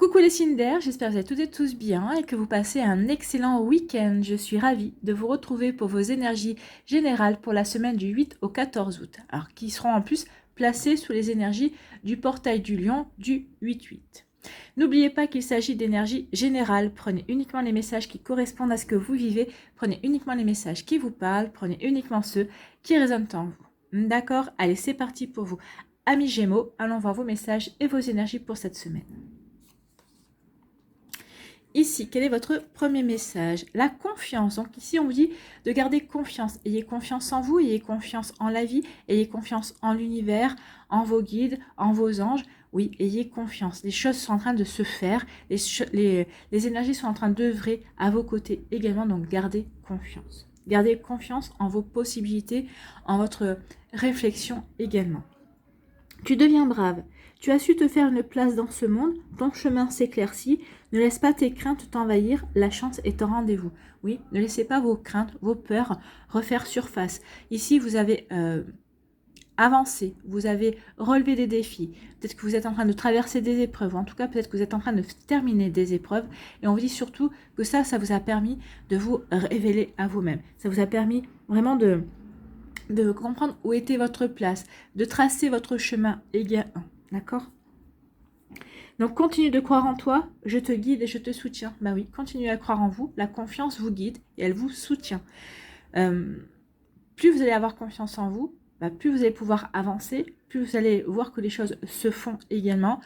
Coucou les signes d'air, j'espère que vous allez toutes et tous bien et que vous passez un excellent week-end. Je suis ravie de vous retrouver pour vos énergies générales pour la semaine du 8 au 14 août, alors qui seront en plus placées sous les énergies du portail du lion du 8-8. N'oubliez pas qu'il s'agit d'énergie générale, prenez uniquement les messages qui correspondent à ce que vous vivez, prenez uniquement les messages qui vous parlent, prenez uniquement ceux qui résonnent en vous. D'accord? Allez, c'est parti pour vous. Amis Gémeaux, allons voir vos messages et vos énergies pour cette semaine. Ici, quel est votre premier message? La confiance. Donc ici, on vous dit de garder confiance. Ayez confiance en vous, ayez confiance en la vie, ayez confiance en l'univers, en vos guides, en vos anges. Oui, ayez confiance. Les choses sont en train de se faire. Les énergies sont en train d'œuvrer à vos côtés également. Donc gardez confiance. Gardez confiance en vos possibilités, en votre réflexion également. Tu deviens brave. Tu as su te faire une place dans ce monde, ton chemin s'éclaircit, ne laisse pas tes craintes t'envahir, la chance est au rendez-vous. Oui, ne laissez pas vos craintes, vos peurs refaire surface. Ici, vous avez avancé, vous avez relevé des défis. Peut-être que vous êtes en train de traverser des épreuves, ou en tout cas peut-être que vous êtes en train de terminer des épreuves. Et on vous dit surtout que ça vous a permis de vous révéler à vous-même. Ça vous a permis vraiment de comprendre où était votre place, de tracer votre chemin également. D'accord? Donc, continue de croire en toi, je te guide et je te soutiens. Bah oui, continuez à croire en vous, la confiance vous guide et elle vous soutient. Plus vous allez avoir confiance en vous, plus vous allez pouvoir avancer, plus vous allez voir que les choses se font également,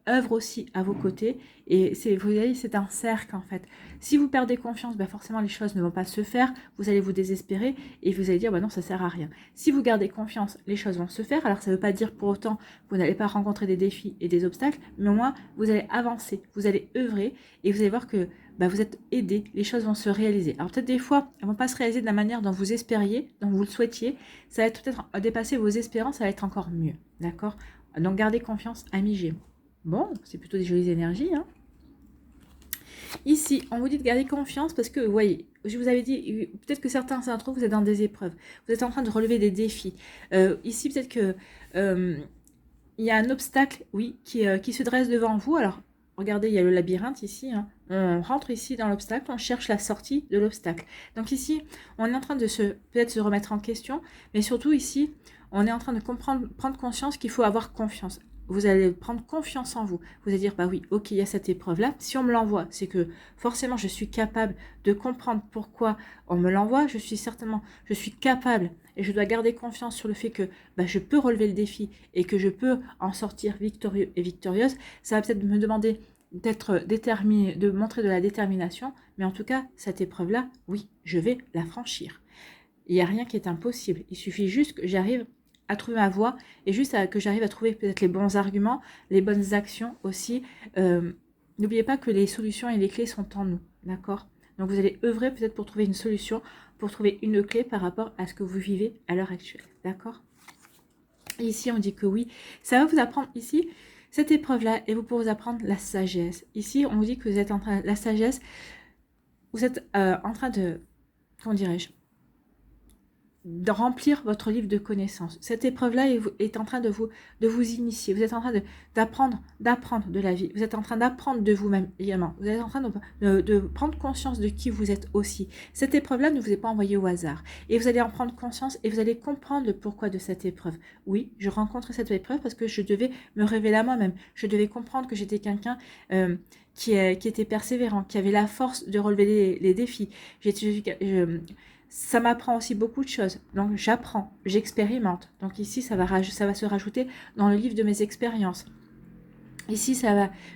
œuvrent aussi à vos côtés. Et vous voyez, c'est un cercle en fait. Si vous perdez confiance, forcément les choses ne vont pas se faire, vous allez vous désespérer et vous allez dire non, ça sert à rien. Si vous gardez confiance, les choses vont se faire. Alors ça ne veut pas dire pour autant que vous n'allez pas rencontrer des défis et des obstacles, mais au moins vous allez avancer, vous allez œuvrer et vous allez voir que vous êtes aidé, les choses vont se réaliser. Alors peut-être des fois, elles ne vont pas se réaliser de la manière dont vous espériez, dont vous le souhaitiez. Ça va peut-être dépasser vos espérances, ça va être encore mieux. D'accord? Donc gardez confiance, amis Gémeaux. Bon, c'est plutôt des jolies énergies. Hein. Ici, on vous dit de garder confiance parce que, vous voyez, je vous avais dit, peut-être que certains d'entre vous, vous êtes dans des épreuves. Vous êtes en train de relever des défis. Ici, peut-être que il y a un obstacle, oui, qui se dresse devant vous. Alors, regardez, il y a le labyrinthe ici. Hein. On rentre ici dans l'obstacle, on cherche la sortie de l'obstacle. Donc ici, on est en train de peut-être se remettre en question, mais surtout ici, on est en train de prendre conscience qu'il faut avoir confiance. Vous allez prendre confiance en vous. Vous allez dire, oui, ok, il y a cette épreuve-là. Si on me l'envoie, c'est que forcément, je suis capable de comprendre pourquoi on me l'envoie. Je suis capable et je dois garder confiance sur le fait que je peux relever le défi et que je peux en sortir victorieux et victorieuse. Ça va peut-être me demander d'être déterminé, de montrer de la détermination, mais en tout cas, cette épreuve-là, oui, je vais la franchir. Il n'y a rien qui est impossible. Il suffit juste que j'arrive à trouver ma voie et juste que j'arrive à trouver peut-être les bons arguments, les bonnes actions aussi. N'oubliez pas que les solutions et les clés sont en nous, d'accord? Donc vous allez œuvrer peut-être pour trouver une solution, pour trouver une clé par rapport à ce que vous vivez à l'heure actuelle, d'accord? Ici, on dit que oui, ça va vous apprendre ici cette épreuve-là et vous pourrez apprendre la sagesse. Ici, on vous dit que vous êtes en train, la sagesse, vous êtes en train de, comment dirais-je, de remplir votre livre de connaissances. Cette épreuve-là est en train de vous initier. Vous êtes en train d'apprendre de la vie. Vous êtes en train d'apprendre de vous-même également. Vous êtes en train de prendre conscience de qui vous êtes aussi. Cette épreuve-là ne vous est pas envoyée au hasard. Et vous allez en prendre conscience et vous allez comprendre le pourquoi de cette épreuve. Oui, je rencontre cette épreuve parce que je devais me révéler à moi-même. Je devais comprendre que j'étais quelqu'un qui était persévérant, qui avait la force de relever les défis. Ça m'apprend aussi beaucoup de choses. Donc, j'apprends, j'expérimente. Donc, ici, ça va se rajouter dans le livre de mes expériences. Ici,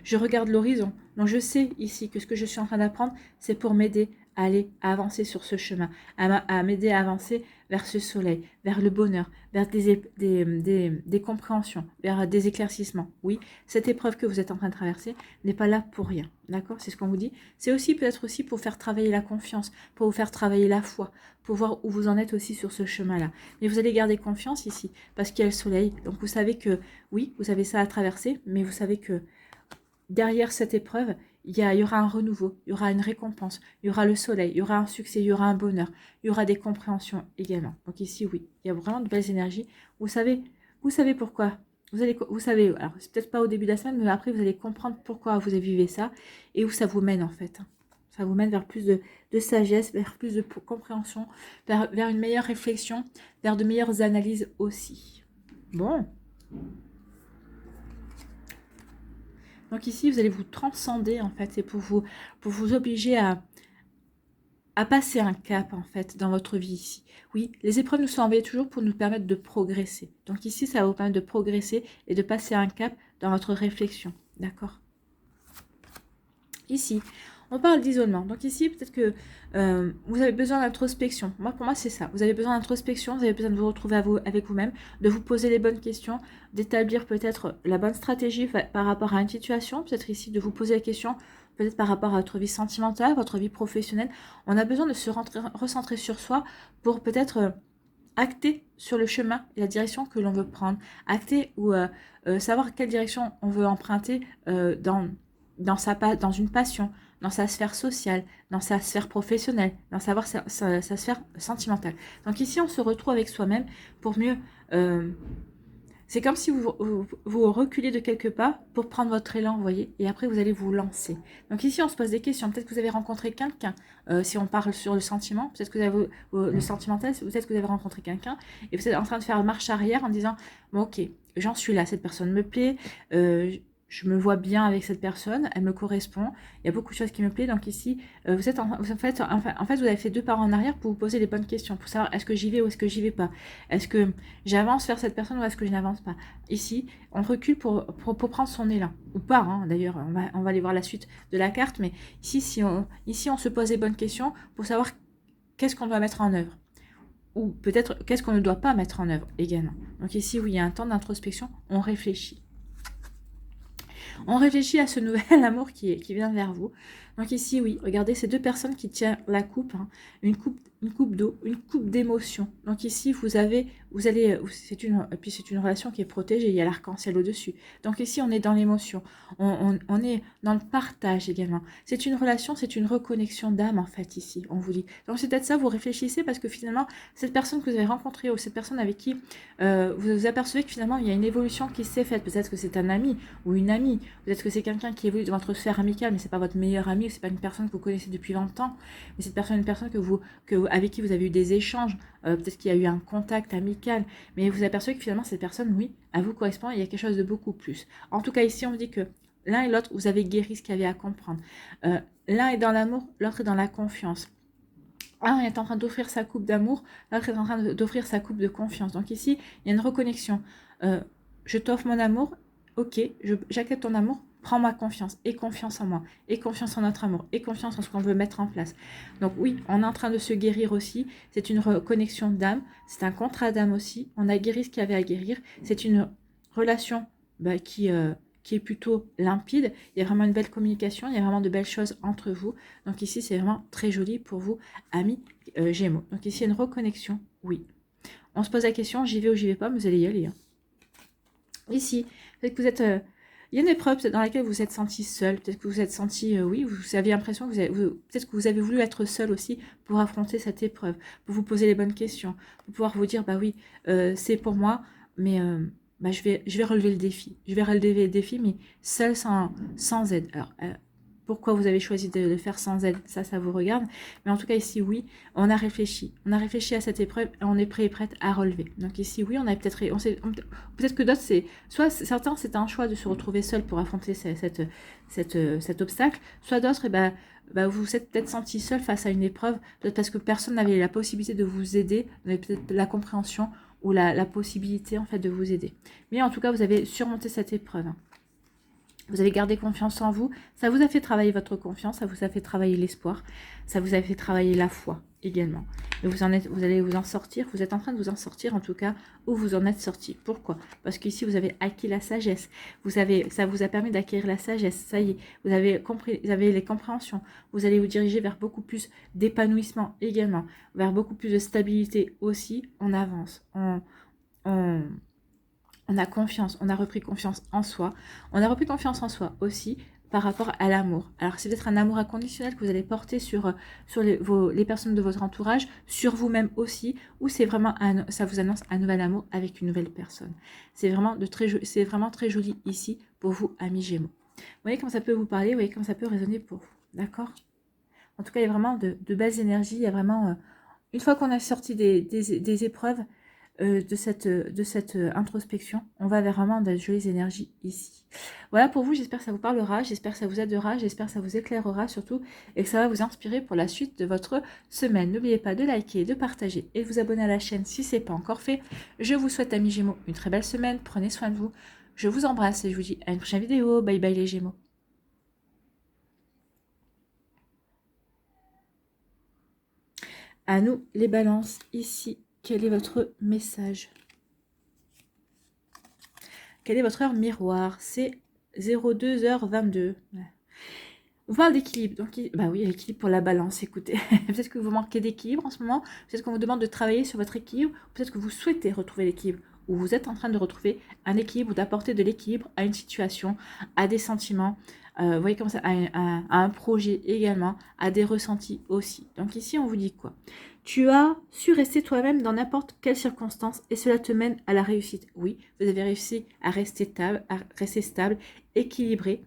je regarde l'horizon. Donc, je sais ici que ce que je suis en train d'apprendre, c'est pour m'aider à avancer sur ce chemin, à m'aider à avancer vers ce soleil, vers le bonheur, vers des compréhensions, vers des éclaircissements. Oui, cette épreuve que vous êtes en train de traverser n'est pas là pour rien. D'accord? C'est ce qu'on vous dit. C'est aussi peut-être aussi pour faire travailler la confiance, pour vous faire travailler la foi, pour voir où vous en êtes aussi sur ce chemin-là. Mais vous allez garder confiance ici, parce qu'il y a le soleil. Donc vous savez que, oui, vous avez ça à traverser, mais vous savez que derrière cette épreuve, il y aura un renouveau, il y aura une récompense, il y aura le soleil, il y aura un succès, il y aura un bonheur, il y aura des compréhensions également. Donc ici, oui, il y a vraiment de belles énergies. Vous savez pourquoi vous savez, alors c'est peut-être pas au début de la semaine, mais après vous allez comprendre pourquoi vous vivez ça et où ça vous mène en fait. Ça vous mène vers plus de sagesse, vers plus de compréhension, vers une meilleure réflexion, vers de meilleures analyses aussi. Bon. Donc ici, vous allez vous transcender en fait, c'est pour vous obliger à passer un cap en fait dans votre vie ici. Oui, les épreuves nous sont envoyées toujours pour nous permettre de progresser. Donc ici, ça va vous permettre de progresser et de passer un cap dans votre réflexion. D'accord? Ici, on parle d'isolement. Donc ici, peut-être que vous avez besoin d'introspection. Pour moi, c'est ça. Vous avez besoin d'introspection, vous avez besoin de vous retrouver avec vous-même, de vous poser les bonnes questions, d'établir peut-être la bonne stratégie par rapport à une situation. Peut-être ici, de vous poser la question, peut-être par rapport à votre vie sentimentale, votre vie professionnelle. On a besoin de se recentrer sur soi pour peut-être acter sur le chemin et la direction que l'on veut prendre. Acter ou savoir quelle direction on veut emprunter dans une passion, dans sa sphère sociale, dans sa sphère professionnelle, dans sa sphère sentimentale. Donc ici, on se retrouve avec soi-même pour mieux... c'est comme si vous reculez de quelques pas pour prendre votre élan, vous voyez, et après vous allez vous lancer. Donc ici, on se pose des questions. Peut-être que vous avez rencontré quelqu'un, si on parle sur le sentiment, peut-être que vous avez le sentimental, peut-être que vous avez rencontré quelqu'un, et vous êtes en train de faire marche arrière en disant, bon ok, j'en suis là, cette personne me plaît, je me vois bien avec cette personne, elle me correspond, il y a beaucoup de choses qui me plaisent, donc ici, vous êtes en fait, vous avez fait 2 pas en arrière pour vous poser les bonnes questions, pour savoir est-ce que j'y vais ou est-ce que j'y vais pas, est-ce que j'avance vers cette personne ou est-ce que je n'avance pas. Ici, on recule pour prendre son élan, ou pas, hein, d'ailleurs, on va aller voir la suite de la carte, mais ici, on se pose les bonnes questions pour savoir qu'est-ce qu'on doit mettre en œuvre, ou peut-être qu'est-ce qu'on ne doit pas mettre en œuvre également. Donc ici, oui, il y a un temps d'introspection, on réfléchit. On réfléchit à ce nouvel amour qui vient vers vous. Donc ici, oui, regardez ces 2 personnes qui tiennent la coupe, hein, une coupe d'eau, une coupe d'émotion. Donc ici, c'est une relation qui est protégée, il y a l'arc-en-ciel au-dessus. Donc ici, on est dans l'émotion, on est dans le partage également. C'est une relation, c'est une reconnexion d'âme en fait ici, on vous dit. Donc c'est peut-être ça, vous réfléchissez parce que finalement, cette personne que vous avez rencontrée ou cette personne avec qui vous apercevez que finalement, il y a une évolution qui s'est faite. Peut-être que c'est un ami ou une amie, peut-être que c'est quelqu'un qui évolue dans votre sphère amicale, mais c'est pas votre meilleur ami, ou c'est pas une personne que vous connaissez depuis 20 ans, mais c'est une personne avec qui vous avez eu des échanges, peut-être qu'il y a eu un contact amical, mais vous apercevez que finalement cette personne, oui, à vous correspond, il y a quelque chose de beaucoup plus. En tout cas, ici, on vous dit que l'un et l'autre, vous avez guéri ce qu'il y avait à comprendre. L'un est dans l'amour, l'autre est dans la confiance. Un est en train d'offrir sa coupe d'amour, l'autre est en train d'offrir sa coupe de confiance. Donc ici, il y a une reconnexion. Je t'offre mon amour, ok, j'accepte ton amour, prends ma confiance, et confiance en moi, et confiance en notre amour, et confiance en ce qu'on veut mettre en place. Donc oui, on est en train de se guérir aussi, c'est une reconnexion d'âme, c'est un contrat d'âme aussi, on a guéri ce qu'il y avait à guérir, c'est une relation qui est plutôt limpide, il y a vraiment une belle communication, il y a vraiment de belles choses entre vous, donc ici c'est vraiment très joli pour vous, amis Gémeaux. Donc ici il y a une reconnexion, oui. On se pose la question, j'y vais ou j'y vais pas, mais vous allez y aller. Hein. Ici, peut-être que vous êtes... il y a une épreuve dans laquelle vous vous êtes senti seul, peut-être que vous vous êtes senti, oui, vous avez l'impression que peut-être que vous avez voulu être seul aussi pour affronter cette épreuve, pour vous poser les bonnes questions, pour pouvoir vous dire, bah oui, c'est pour moi, mais je vais relever le défi. Je vais relever le défi, mais seul sans aide. Alors, pourquoi vous avez choisi de le faire sans aide, ça vous regarde. Mais en tout cas, ici, oui, on a réfléchi. On a réfléchi à cette épreuve et on est prêt et prête à relever. Donc ici, oui, on a peut-être... Peut-être que d'autres, soit certains, c'est un choix de se retrouver seul pour affronter cet obstacle, soit d'autres, vous vous êtes peut-être senti seul face à une épreuve, peut-être parce que personne n'avait la possibilité de vous aider, n'avait peut-être la compréhension ou la possibilité en fait de vous aider. Mais en tout cas, vous avez surmonté cette épreuve. Vous avez gardé confiance en vous, ça vous a fait travailler votre confiance, ça vous a fait travailler l'espoir, ça vous a fait travailler la foi également. Et vous allez vous en sortir, vous êtes en train de vous en sortir en tout cas, ou vous en êtes sorti. Pourquoi? Parce qu'ici vous avez acquis la sagesse, ça vous a permis d'acquérir la sagesse, ça y est, vous avez compris, vous avez les compréhensions, vous allez vous diriger vers beaucoup plus d'épanouissement également, vers beaucoup plus de stabilité aussi, on avance, on a confiance, on a repris confiance en soi. On a repris confiance en soi aussi, par rapport à l'amour. Alors c'est peut-être un amour inconditionnel que vous allez porter sur les personnes de votre entourage, sur vous-même aussi, ou c'est vraiment ça vous annonce un nouvel amour avec une nouvelle personne. C'est vraiment très joli ici pour vous, amis Gémeaux. Vous voyez comment ça peut vous parler, vous voyez comment ça peut résonner pour vous, d'accord? En tout cas, il y a vraiment de belles énergies, il y a vraiment, une fois qu'on a sorti des épreuves, de cette introspection, on va vers vraiment de jolies énergies ici. Voilà pour vous, j'espère que ça vous parlera, j'espère que ça vous aidera, j'espère que ça vous éclairera surtout et que ça va vous inspirer pour la suite de votre semaine. N'oubliez pas de liker, de partager et de vous abonner à la chaîne si ce n'est pas encore fait. Je vous souhaite, amis Gémeaux, une très belle semaine, prenez soin de vous. Je vous embrasse et je vous dis à une prochaine vidéo. Bye bye les Gémeaux. À nous les balances, ici, quel est votre message? Quelle est votre heure miroir? C'est 02h22. Ouais. On parle d'équilibre. Donc, bah oui, l'équilibre pour la balance, écoutez. Peut-être que vous manquez d'équilibre en ce moment. Peut-être qu'on vous demande de travailler sur votre équilibre. Peut-être que vous souhaitez retrouver l'équilibre. Ou vous êtes en train de retrouver un équilibre ou d'apporter de l'équilibre à une situation, à des sentiments. Vous voyez comme ça, à un projet également, à des ressentis aussi. Donc ici, on vous dit quoi? Tu as su rester toi-même dans n'importe quelle circonstance et cela te mène à la réussite. Oui, vous avez réussi à rester stable, équilibré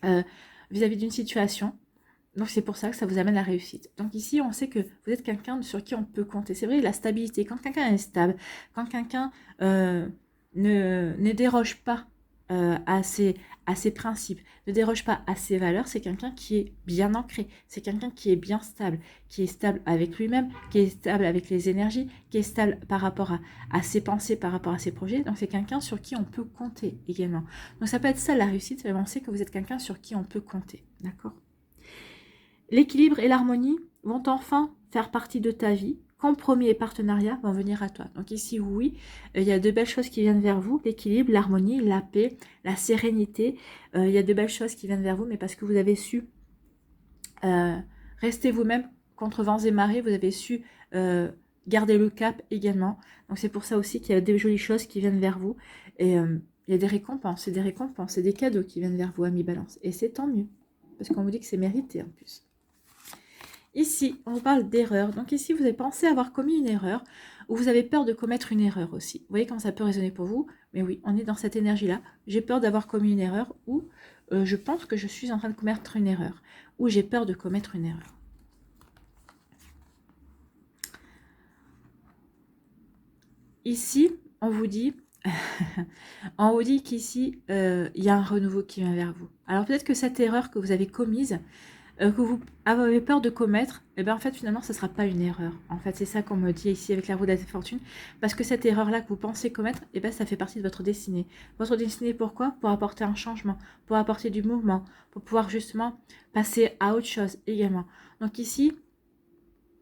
vis-à-vis d'une situation. Donc c'est pour ça que ça vous amène à la réussite. Donc ici, on sait que vous êtes quelqu'un sur qui on peut compter. C'est vrai, la stabilité. Quand quelqu'un est stable, quand quelqu'un ne déroge pas à ses principes, ne déroge pas à ses valeurs, c'est quelqu'un qui est bien ancré, c'est quelqu'un qui est bien stable, qui est stable avec lui-même, qui est stable avec les énergies, qui est stable par rapport à ses pensées, par rapport à ses projets. Donc c'est quelqu'un sur qui on peut compter également. Donc ça peut être ça la réussite, mais on sait que vous êtes quelqu'un sur qui on peut compter. D'accord ? L'équilibre et l'harmonie vont enfin faire partie de ta vie. Compromis et partenariat vont venir à toi. Donc ici, oui, il y a de belles choses qui viennent vers vous. L'équilibre, l'harmonie, la paix, la sérénité. Il y a de belles choses qui viennent vers vous, mais parce que vous avez su rester vous-même contre vents et marées, vous avez su garder le cap également. Donc c'est pour ça aussi qu'il y a des jolies choses qui viennent vers vous. Et il y a des récompenses, et des cadeaux qui viennent vers vous, amis Balance. Et c'est tant mieux, parce qu'on vous dit que c'est mérité en plus. Ici, on vous parle d'erreur. Donc ici, vous avez pensé avoir commis une erreur ou vous avez peur de commettre une erreur aussi. Vous voyez comment ça peut résonner pour vous? Mais oui, on est dans cette énergie-là. J'ai peur d'avoir commis une erreur ou je pense que je suis en train de commettre une erreur ou j'ai peur de commettre une erreur. Ici, on vous dit... on vous dit qu'ici, il y a un renouveau qui vient vers vous. Alors peut-être que cette erreur que vous avez commise... que vous avez peur de commettre, et bien en fait finalement ce ne sera pas une erreur. En fait c'est ça qu'on me dit ici avec la roue de la fortune, parce que cette erreur-là que vous pensez commettre, et bien ça fait partie de votre destinée. Votre destinée pourquoi? Pour apporter un changement, pour apporter du mouvement, pour pouvoir justement passer à autre chose également. Donc ici,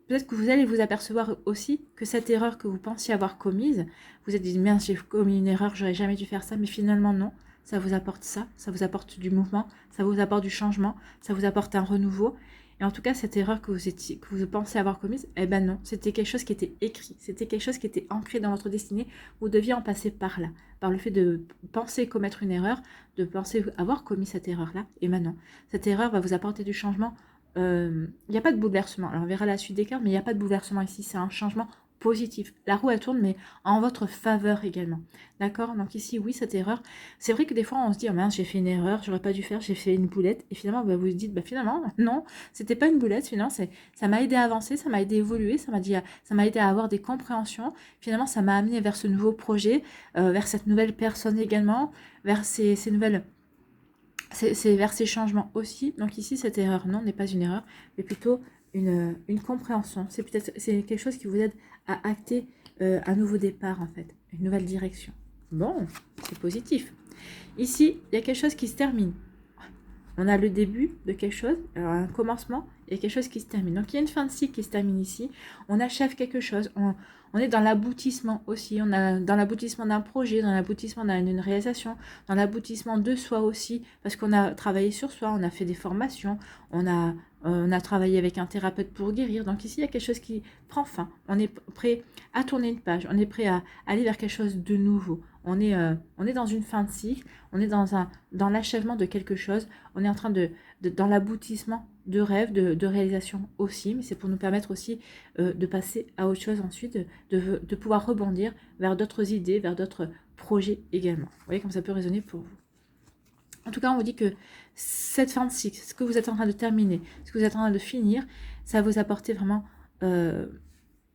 peut-être que vous allez vous apercevoir aussi que cette erreur que vous pensiez avoir commise, vous êtes dit, mince, j'ai commis une erreur, j'aurais jamais dû faire ça, mais finalement non. Ça vous apporte ça vous apporte du mouvement, ça vous apporte du changement, ça vous apporte un renouveau. Et en tout cas, cette erreur que vous pensez avoir commise, eh ben non, c'était quelque chose qui était écrit, c'était quelque chose qui était ancré dans votre destinée. Vous deviez en passer par là, par le fait de penser commettre une erreur, de penser avoir commis cette erreur-là. Et maintenant, cette erreur va vous apporter du changement. Il n'y a pas de bouleversement. Alors on verra la suite des cartes, mais il n'y a pas de bouleversement ici. C'est un changement positif. La roue, elle tourne, mais en votre faveur également. D'accord? Donc ici, oui, cette erreur. C'est vrai que des fois, on se dit, oh mince, j'ai fait une erreur, j'aurais pas dû faire, j'ai fait une boulette. Et finalement, bah, vous vous dites, bah, finalement, non, c'était pas une boulette. Finalement, ça m'a aidé à avancer, ça m'a aidé à évoluer, ça m'a aidé à avoir des compréhensions. Finalement, ça m'a amené vers ce nouveau projet, vers cette nouvelle personne également, vers ces nouvelles... C'est vers ces changements aussi. Donc ici, cette erreur, non, n'est pas une erreur, mais plutôt une compréhension. C'est quelque chose qui vous aide à acter un nouveau départ, en fait, une nouvelle direction. Bon, c'est positif. Ici, il y a quelque chose qui se termine. On a le début de quelque chose, alors un commencement, il y a quelque chose qui se termine. Donc, il y a une fin de cycle qui se termine ici. On achève quelque chose. On est dans l'aboutissement aussi. On a dans l'aboutissement d'un projet, dans l'aboutissement d'une réalisation, dans l'aboutissement de soi aussi, parce qu'on a travaillé sur soi, on a fait des formations, on a on a travaillé avec un thérapeute pour guérir. Donc ici, il y a quelque chose qui prend fin. On est prêt à tourner une page, on est prêt à aller vers quelque chose de nouveau. On est dans une fin de cycle, on est dans l'achèvement de quelque chose, on est en train dans l'aboutissement de rêves, de réalisation aussi, mais c'est pour nous permettre aussi de passer à autre chose ensuite, de pouvoir rebondir vers d'autres idées, vers d'autres projets également. Vous voyez comme ça peut résonner pour vous. En tout cas, on vous dit que cette fin de cycle, ce que vous êtes en train de terminer, ce que vous êtes en train de finir, ça va vous apporter vraiment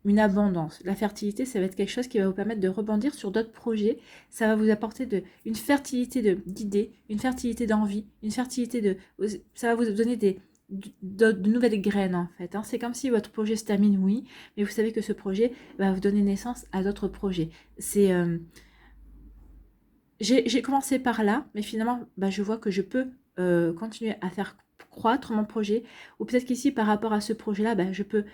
une abondance. La fertilité, ça va être quelque chose qui va vous permettre de rebondir sur d'autres projets. Ça va vous apporter une fertilité d'idées, une fertilité d'envie, une fertilité ça va vous donner de nouvelles graines en fait. Hein. C'est comme si votre projet se termine, oui, mais vous savez que ce projet va vous donner naissance à d'autres projets. J'ai commencé par là, mais finalement, je vois que je peux continuer à faire croître mon projet, ou peut-être qu'ici, par rapport à ce projet-là, je peux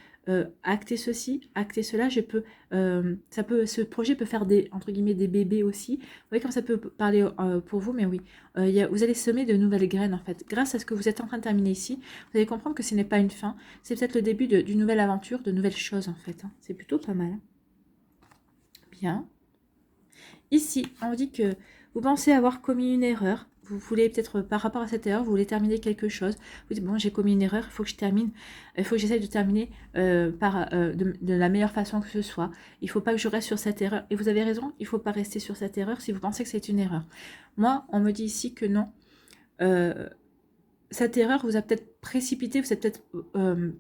acter ceci, acter cela, ce projet peut faire entre guillemets, des bébés aussi. Vous voyez comme ça peut parler pour vous, mais oui, vous allez semer de nouvelles graines, en fait. Grâce à ce que vous êtes en train de terminer ici, vous allez comprendre que ce n'est pas une fin, c'est peut-être le début d'une nouvelle aventure, de nouvelles choses, en fait. Hein. C'est plutôt pas mal. Bien. Ici, on dit que vous pensez avoir commis une erreur. Vous voulez peut-être, par rapport à cette erreur, vous voulez terminer quelque chose. Vous dites, bon, j'ai commis une erreur, il faut que je termine. Il faut que j'essaye de terminer de la meilleure façon que ce soit. Il ne faut pas que je reste sur cette erreur. Et vous avez raison, il ne faut pas rester sur cette erreur si vous pensez que c'est une erreur. Moi, on me dit ici que non. Cette erreur vous a peut-être précipité, vous êtes peut-être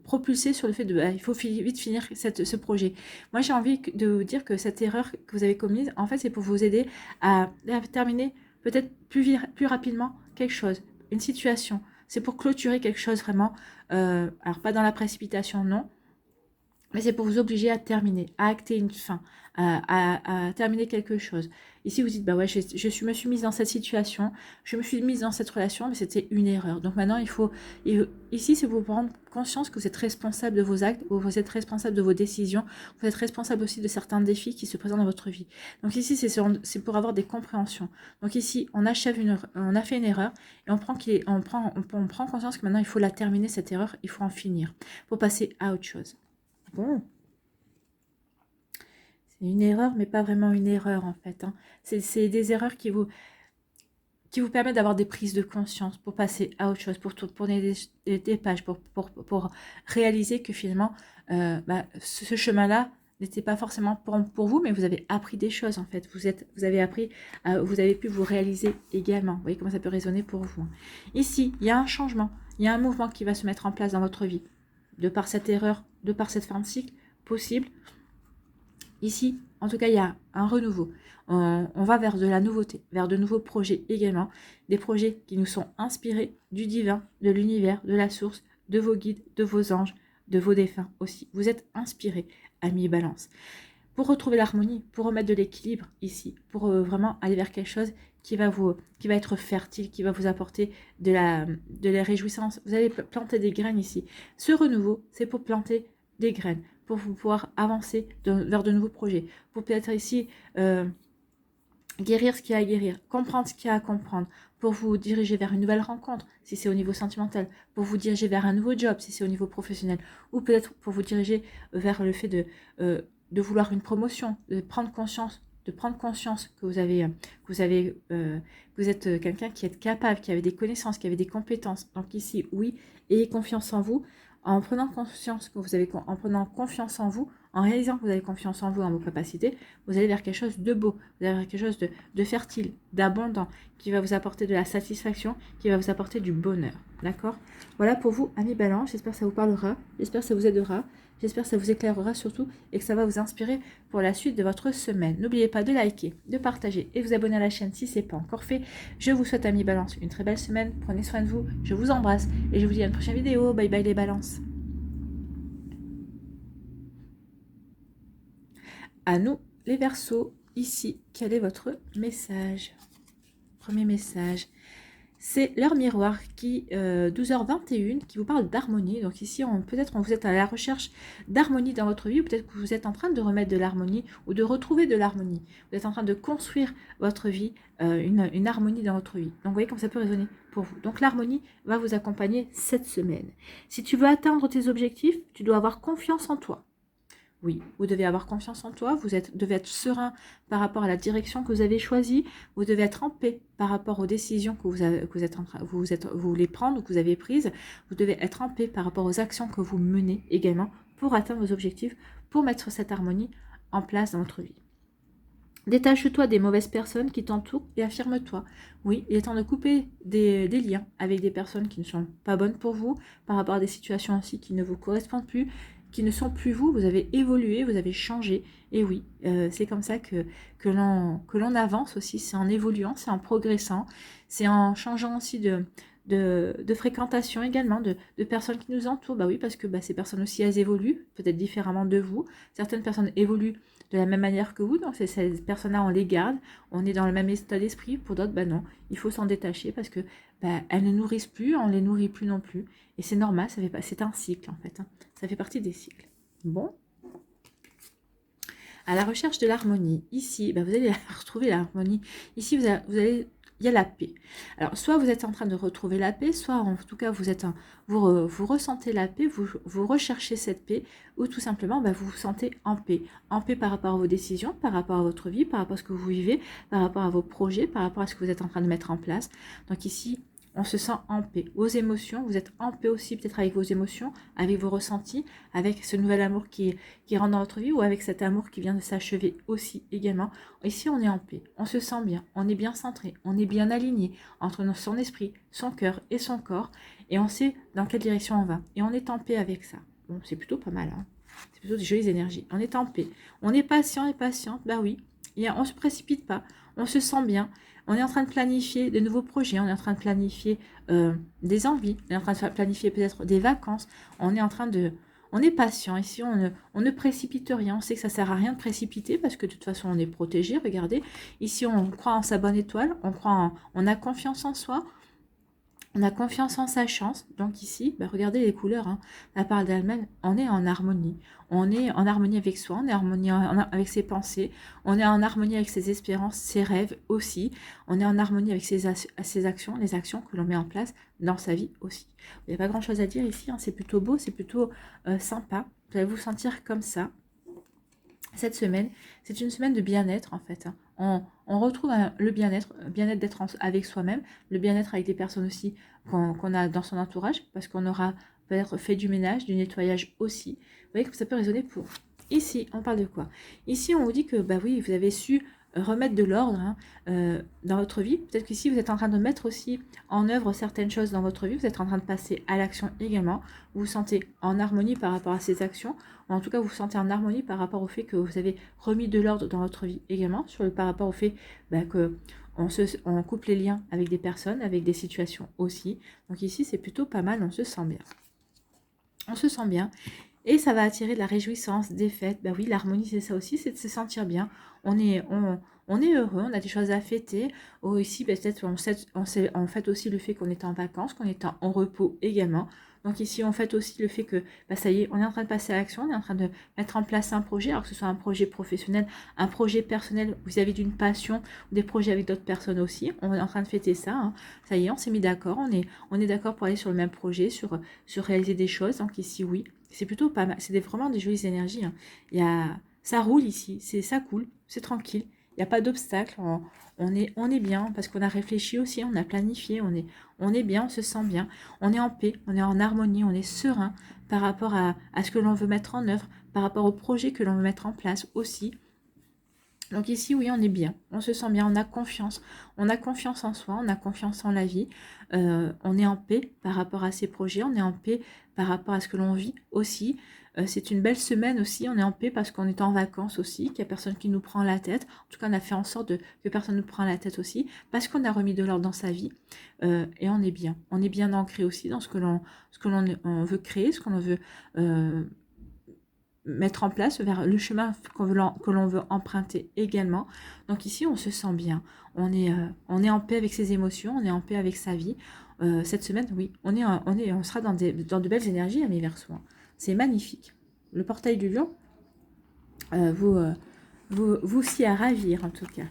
propulsé sur le fait il faut vite finir ce projet. Moi, j'ai envie de vous dire que cette erreur que vous avez commise, en fait, c'est pour vous aider à terminer peut-être plus rapidement quelque chose, une situation. C'est pour clôturer quelque chose vraiment. Alors, pas dans la précipitation, non. Mais c'est pour vous obliger à terminer, à acter une fin, à terminer quelque chose. Ici, vous dites, bah ouais, me suis mise dans cette situation, je me suis mise dans cette relation, mais c'était une erreur. Donc maintenant, ici, c'est pour vous prendre conscience que vous êtes responsable de vos actes, vous êtes responsable de vos décisions, vous êtes responsable aussi de certains défis qui se présentent dans votre vie. Donc ici, c'est pour avoir des compréhensions. Donc ici, on a fait une erreur et on prend conscience que maintenant, il faut la terminer, cette erreur, il faut en finir pour passer à autre chose. Bon. C'est une erreur, mais pas vraiment une erreur en fait. Hein. C'est des erreurs qui vous permettent d'avoir des prises de conscience pour passer à autre chose, pour tourner des pages, pour réaliser que finalement, ce chemin-là n'était pas forcément pour vous, mais vous avez appris des choses en fait. Vous avez appris, vous avez pu vous réaliser également. Vous voyez comment ça peut résonner pour vous. Ici, il y a un changement, il y a un mouvement qui va se mettre en place dans votre vie. De par cette erreur, de par cette fin de cycle possible. Ici, en tout cas, il y a un renouveau. On va vers de la nouveauté, vers de nouveaux projets également. Des projets qui nous sont inspirés du divin, de l'univers, de la source, de vos guides, de vos anges, de vos défunts aussi. Vous êtes inspirés, amis Balance. Pour retrouver l'harmonie, pour remettre de l'équilibre ici, pour vraiment aller vers quelque chose qui va être fertile, qui va vous apporter de la réjouissance. Vous allez planter des graines ici. Ce renouveau, c'est pour planter des graines, pour vous pouvoir avancer vers de nouveaux projets, pour peut-être ici guérir ce qu'il y a à guérir, comprendre ce qu'il y a à comprendre, pour vous diriger vers une nouvelle rencontre, si c'est au niveau sentimental, pour vous diriger vers un nouveau job, si c'est au niveau professionnel, ou peut-être pour vous diriger vers le fait de vouloir une promotion, de prendre conscience que vous êtes quelqu'un qui est capable, qui avait des connaissances, qui avait des compétences. Donc ici, oui, ayez confiance en vous. En prenant confiance en vous, en réalisant que vous avez confiance en vous, en vos capacités, vous allez vers quelque chose de beau, vous allez vers quelque chose de fertile, d'abondant, qui va vous apporter de la satisfaction, qui va vous apporter du bonheur. D'accord? Voilà pour vous, amis Balance. J'espère que ça vous parlera, j'espère que ça vous aidera. J'espère que ça vous éclairera surtout et que ça va vous inspirer pour la suite de votre semaine. N'oubliez pas de liker, de partager et de vous abonner à la chaîne si ce n'est pas encore fait. Je vous souhaite, amis Balance, une très belle semaine. Prenez soin de vous. Je vous embrasse et je vous dis à une prochaine vidéo. Bye bye les Balances. À nous, les Verseaux, ici, quel est votre message? Premier message. c'est l'heure miroir qui 12h21 qui vous parle d'harmonie. Donc ici, peut-être vous êtes à la recherche d'harmonie dans votre vie, ou peut-être que vous êtes en train de remettre de l'harmonie ou de retrouver de l'harmonie. Vous êtes en train de construire votre vie, une harmonie dans votre vie. Donc vous voyez comme ça peut résonner pour vous. Donc l'harmonie va vous accompagner cette semaine. Si tu veux atteindre tes objectifs, tu dois avoir confiance en toi. Oui, vous devez avoir confiance en toi, devez être serein par rapport à la direction que vous avez choisie, vous devez être en paix par rapport aux décisions que vous voulez prendre ou que vous avez prises, vous devez être en paix par rapport aux actions que vous menez également pour atteindre vos objectifs, pour mettre cette harmonie en place dans votre vie. Détache-toi des mauvaises personnes qui t'entourent et affirme-toi. Oui, il est temps de couper des liens avec des personnes qui ne sont pas bonnes pour vous, par rapport à des situations aussi qui ne vous correspondent plus, qui ne sont plus vous, vous avez évolué, vous avez changé. Et oui, c'est comme ça que l'on avance aussi, c'est en évoluant, c'est en progressant, c'est en changeant aussi de fréquentation également, de personnes qui nous entourent. Bah oui, parce que ces personnes aussi, elles évoluent, peut-être différemment de vous. Certaines personnes évoluent de la même manière que vous, donc ces personnes-là, on les garde, on est dans le même état d'esprit. Pour d'autres, non, il faut s'en détacher parce que elles ne nourrissent plus, on les nourrit plus non plus. Et c'est normal, c'est un cycle en fait, hein. Ça fait partie des cycles. Bon. À la recherche de l'harmonie. Ici, vous allez retrouver l'harmonie. Ici, il y a la paix. Alors, soit vous êtes en train de retrouver la paix, soit en tout cas, vous ressentez la paix, vous recherchez cette paix, ou tout simplement, vous vous sentez en paix. En paix par rapport à vos décisions, par rapport à votre vie, par rapport à ce que vous vivez, par rapport à vos projets, par rapport à ce que vous êtes en train de mettre en place. Donc ici, on se sent en paix. Vos émotions, vous êtes en paix aussi peut-être avec vos émotions, avec vos ressentis, avec ce nouvel amour qui rentre dans votre vie, ou avec cet amour qui vient de s'achever aussi également. Ici, on est en paix, on se sent bien, on est bien centré, on est bien aligné entre son esprit, son cœur et son corps, et on sait dans quelle direction on va. Et on est en paix avec ça. Bon, c'est plutôt pas mal, hein. C'est plutôt des jolies énergies. On est en paix. On est patient et patiente, oui. On ne se précipite pas, on se sent bien. On est en train de planifier de nouveaux projets, on est en train de planifier des envies, on est en train de planifier peut-être des vacances, on est patient. Ici, on ne précipite rien, on sait que ça ne sert à rien de précipiter parce que de toute façon, on est protégé. Regardez, ici, on croit en sa bonne étoile, on a confiance en soi, on a confiance en sa chance. Donc ici, regardez les couleurs, hein. La part d'elle-même, on est en harmonie. On est en harmonie avec soi, on est en harmonie avec ses pensées, on est en harmonie avec ses espérances, ses rêves aussi. On est en harmonie avec ses actions, les actions que l'on met en place dans sa vie aussi. Il n'y a pas grand-chose à dire ici, hein. C'est plutôt beau, c'est plutôt sympa. Vous allez vous sentir comme ça. Cette semaine, c'est une semaine de bien-être en fait, hein. On retrouve le bien-être d'être avec soi-même, le bien-être avec les personnes aussi qu'on a dans son entourage, parce qu'on aura peut-être fait du ménage, du nettoyage aussi. Vous voyez que ça peut résonner pour vous. Ici, on parle de quoi? Ici, on vous dit que oui, vous avez su remettre de l'ordre, hein, dans votre vie. Peut-être qu'ici, vous êtes en train de mettre aussi en œuvre certaines choses dans votre vie. Vous êtes en train de passer à l'action également. Vous vous sentez en harmonie par rapport à ces actions. Ou en tout cas, vous vous sentez en harmonie par rapport au fait que vous avez remis de l'ordre dans votre vie également. Par rapport au fait que on coupe les liens avec des personnes, avec des situations aussi. Donc ici, c'est plutôt pas mal. On se sent bien. On se sent bien. Et ça va attirer de la réjouissance, des fêtes. Oui, l'harmonie, c'est ça aussi, c'est de se sentir bien. On est heureux, on a des choses à fêter. Ici, peut-être on fête aussi le fait qu'on est en vacances, qu'on est en repos également. Donc ici, on fête aussi le fait que, ça y est, on est en train de passer à l'action, on est en train de mettre en place un projet, alors que ce soit un projet professionnel, un projet personnel vis-à-vis d'une passion, ou des projets avec d'autres personnes aussi. On est en train de fêter ça, hein. Ça y est, on s'est mis d'accord, on est d'accord pour aller sur le même projet, sur réaliser des choses. Donc ici, oui, c'est plutôt pas mal. C'est vraiment des jolies énergies, hein. Ça roule ici, ça coule, c'est tranquille. Il n'y a pas d'obstacle. On est bien parce qu'on a réfléchi aussi, on a planifié, on est bien, on se sent bien. On est en paix, on est en harmonie, on est serein par rapport à ce que l'on veut mettre en œuvre, par rapport au projet que l'on veut mettre en place aussi. Donc ici, oui, on est bien, on se sent bien, on a confiance en soi, on a confiance en la vie, on est en paix par rapport à ces projets, on est en paix par rapport à ce que l'on vit aussi. C'est une belle semaine aussi, on est en paix parce qu'on est en vacances aussi, qu'il n'y a personne qui nous prend la tête. En tout cas, on a fait en sorte que personne ne nous prenne la tête aussi, parce qu'on a remis de l'ordre dans sa vie, et on est bien ancré aussi dans ce que l'on veut créer, ce que l'on veut mettre en place, vers le chemin que l'on veut emprunter également. Donc ici, on se sent bien. On est en paix avec ses émotions, on est en paix avec sa vie. Cette semaine, oui, on sera dans de belles énergies, amis Verseaux. C'est magnifique. Le portail du lion, vous s'y à ravir en tout cas.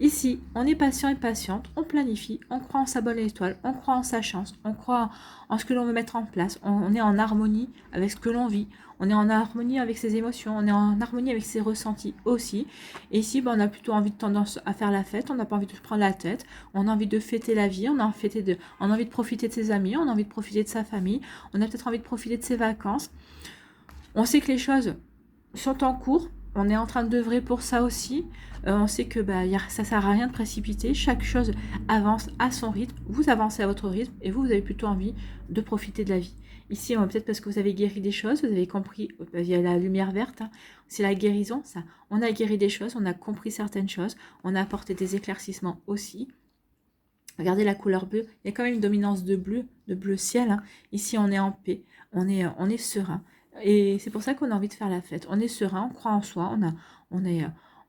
Ici, on est patient et patiente, on planifie, on croit en sa bonne étoile, on croit en sa chance, on croit en ce que l'on veut mettre en place, on est en harmonie avec ce que l'on vit, on est en harmonie avec ses émotions, on est en harmonie avec ses ressentis aussi. Et ici, on a plutôt envie de tendance à faire la fête, on n'a pas envie de se prendre la tête, on a envie de fêter la vie, on a envie de profiter de ses amis, on a envie de profiter de sa famille, on a peut-être envie de profiter de ses vacances. On sait que les choses sont en cours, on est en train d'œuvrer pour ça aussi. On sait que ça sert à rien de précipiter. Chaque chose avance à son rythme. Vous avancez à votre rythme et vous avez plutôt envie de profiter de la vie. Ici, peut-être parce que vous avez guéri des choses, vous avez compris via la lumière verte. C'est la guérison, ça. On a guéri des choses, on a compris certaines choses, on a apporté des éclaircissements aussi. Regardez la couleur bleue. Il y a quand même une dominance de bleu ciel. Ici, on est en paix, on est serein. Et c'est pour ça qu'on a envie de faire la fête. On est serein, on croit en soi,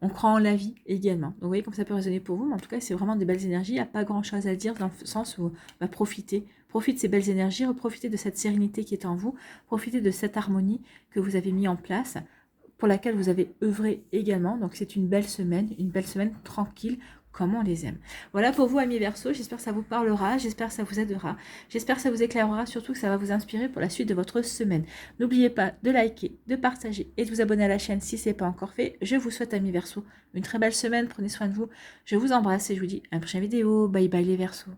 on croit en la vie également. Donc vous voyez comme ça peut résonner pour vous, mais en tout cas c'est vraiment des belles énergies. Il n'y a pas grand chose à dire dans le sens où profitez de ces belles énergies, profitez de cette sérénité qui est en vous, profitez de cette harmonie que vous avez mis en place, pour laquelle vous avez œuvré également. Donc c'est une belle semaine tranquille, comme on les aime. Voilà pour vous, amis Verseaux, j'espère que ça vous parlera, j'espère que ça vous aidera, j'espère que ça vous éclairera, surtout que ça va vous inspirer pour la suite de votre semaine. N'oubliez pas de liker, de partager et de vous abonner à la chaîne si ce n'est pas encore fait. Je vous souhaite, amis Verseaux, une très belle semaine, prenez soin de vous, je vous embrasse et je vous dis à la prochaine vidéo. Bye bye les Verseaux.